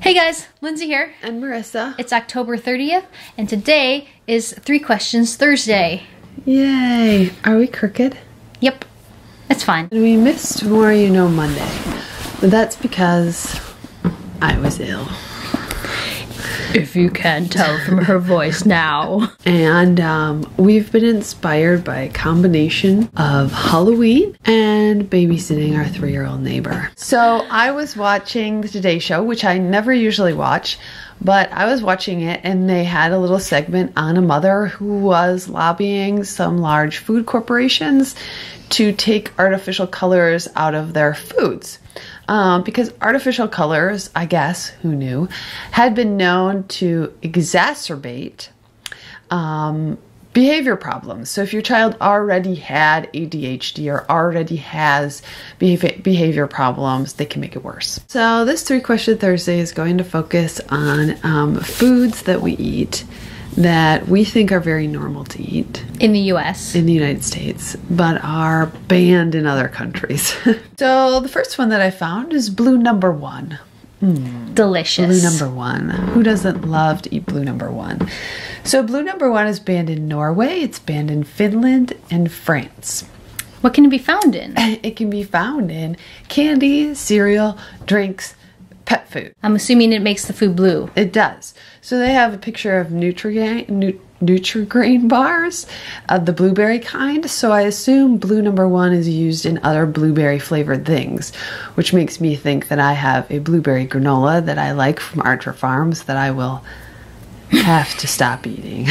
Hey guys, Lindsay here. And Marissa. It's October 30th, and today is 3 Questions Thursday. Yay! Are we crooked? Yep, it's fine. We missed More You Know Monday, but that's because I was ill. If you can't tell from her voice now. And we've been inspired by a combination of Halloween and babysitting our 3-year-old neighbor. So I was watching the Today Show, which I never usually watch, but I was watching it and they had a little segment on a mother who was lobbying some large food corporations to take artificial colors out of their foods. Because artificial colors, I guess, who knew, had been known to exacerbate behavior problems. So if your child already had ADHD or already has behavior problems, they can make it worse. So this 3 Question Thursday is going to focus on foods that we eat that we think are very normal to eat. In the U.S. In the United States, but are banned in other countries. So the first one that I found is Blue Number One. Delicious. Blue Number One. Who doesn't love to eat Blue Number One? So Blue Number One is banned in Norway, it's banned in Finland, and France. What can it be found in? It can be found in candy, cereal, drinks, pet food. I'm assuming it makes the food blue. It does. So they have a picture of Nutri-Grain bars of the blueberry kind. So I assume Blue Number One is used in other blueberry flavored things, which makes me think that I have a blueberry granola that I like from Archer Farms that I will have to stop eating.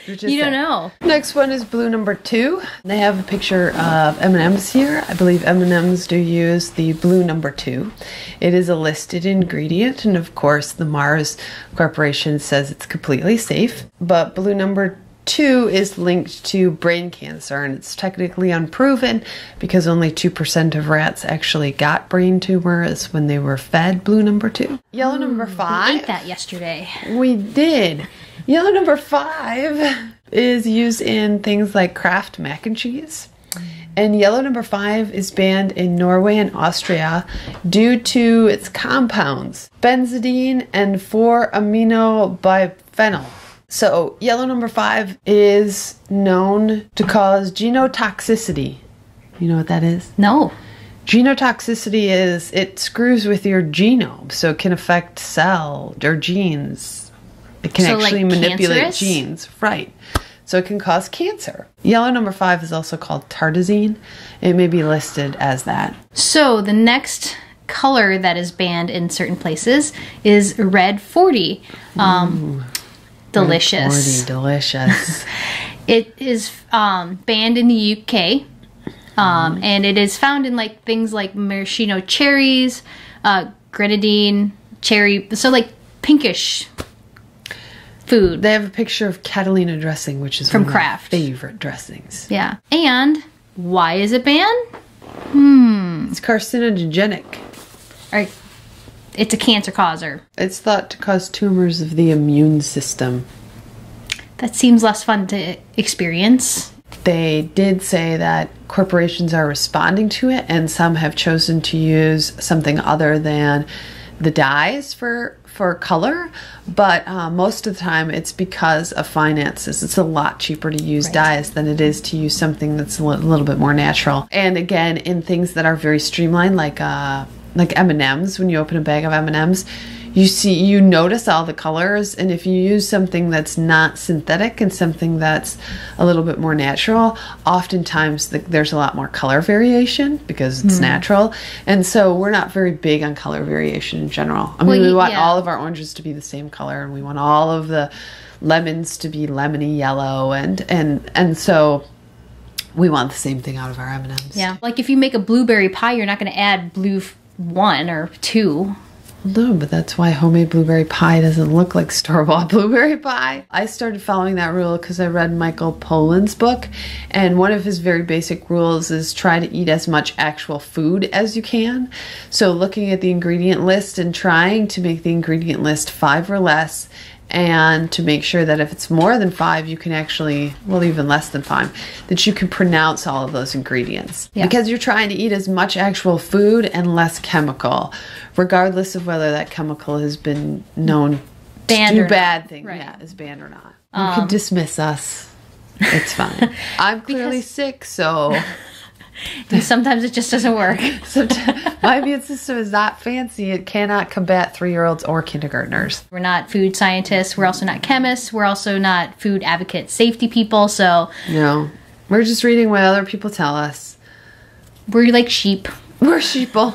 You don't know. Next one is Blue Number Two. They have a picture of M&M's here. I believe M&M's do use the Blue Number Two. It is a listed ingredient, and of course the Mars Corporation says it's completely safe. But Blue Number Two is linked to brain cancer, and it's technically unproven because only 2% of rats actually got brain tumors when they were fed Blue Number Two. Yellow Number Five. We ate that yesterday. We did. Yellow Number Five is used in things like Kraft mac and cheese. And Yellow Number Five is banned in Norway and Austria due to its compounds, benzidine and 4-aminobiphenyl. So Yellow Number Five is known to cause genotoxicity. You know what that is? No. Genotoxicity is it screws with your genome, so it can affect cell or genes. It can actually manipulate cancerous? genes, right? So it can cause cancer. Yellow Number Five is also called tartazine. It may be listed as that. So the next color that is banned in certain places is red 40. Delicious. Red 40, delicious. It is banned in the UK, and it is found in like things like maraschino cherries, grenadine, cherry, so like pinkish food. They have a picture of Catalina dressing, which is from one of Kraft. my favorite dressings. Yeah. And why is it banned? It's carcinogenic. It's a cancer causer. It's thought to cause tumors of the immune system. That seems less fun to experience. They did say that corporations are responding to it, and some have chosen to use something other than the dyes for color, but most of the time it's because of finances. It's a lot cheaper to use dyes than it is to use something that's a little bit more natural. And again, in things that are very streamlined, like M&M's, when you open a bag of M&M's, you notice all the colors, and if you use something that's not synthetic and something that's a little bit more natural, oftentimes there's a lot more color variation because it's natural. And so we're not very big on color variation in general. I mean, we want all of our oranges to be the same color, and we want all of the lemons to be lemony yellow, and so we want the same thing out of our M&M's. Yeah. Like if you make a blueberry pie, you're not going to add blue 1 or 2. No, but that's why homemade blueberry pie doesn't look like store-bought blueberry pie. I started following that rule because I read Michael Pollan's book, and one of his very basic rules is try to eat as much actual food as you can. So looking at the ingredient list and trying to make the ingredient list 5 or less, and to make sure that if it's more than 5, you can actually, well, even less than 5, that you can pronounce all of those ingredients. Yeah. Because you're trying to eat as much actual food and less chemical, regardless of whether that chemical has been known Banned to do or bad not. things. Right. Yeah, is banned or not. You can dismiss us. It's fine. I'm clearly sick, so And sometimes it just doesn't work. my immune system is not fancy. It cannot combat 3-year-olds or kindergartners. We're not food scientists. We're also not chemists. We're also not food advocates, safety people. So No. We're just reading what other people tell us. we're like sheep. We're sheeple.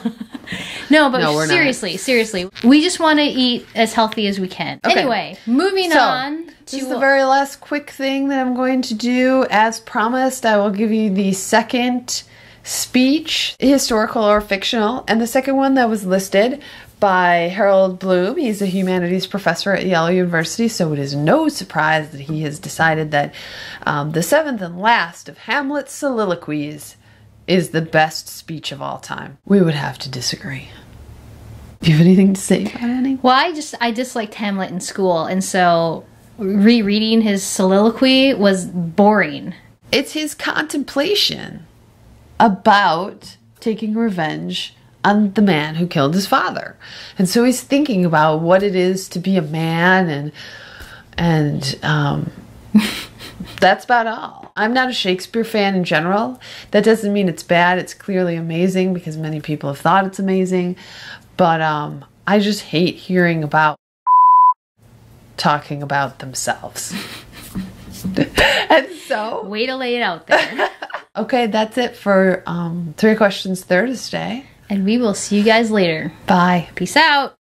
No, but No, we're not. seriously. We just want to eat as healthy as we can. Okay. Anyway, moving So, on this is to the very last quick thing that I'm going to do. As promised, I will give you the second speech, historical or fictional, and the second one that was listed by Harold Bloom. He's a humanities professor at Yale University, so it is no surprise that he has decided that the seventh and last of Hamlet's soliloquies is the best speech of all time. We would have to disagree. Do you have anything to say about it? Well, I disliked Hamlet in school, and so rereading his soliloquy was boring. It's his contemplation about taking revenge on the man who killed his father. And so he's thinking about what it is to be a man, and that's about all. I'm not a Shakespeare fan in general. That doesn't mean it's bad. It's clearly amazing because many people have thought it's amazing. But I just hate hearing about talking about themselves. And so, Way to lay it out there. okay, that's it for 3 Questions Thursday. And we will see you guys later. Bye. Peace out.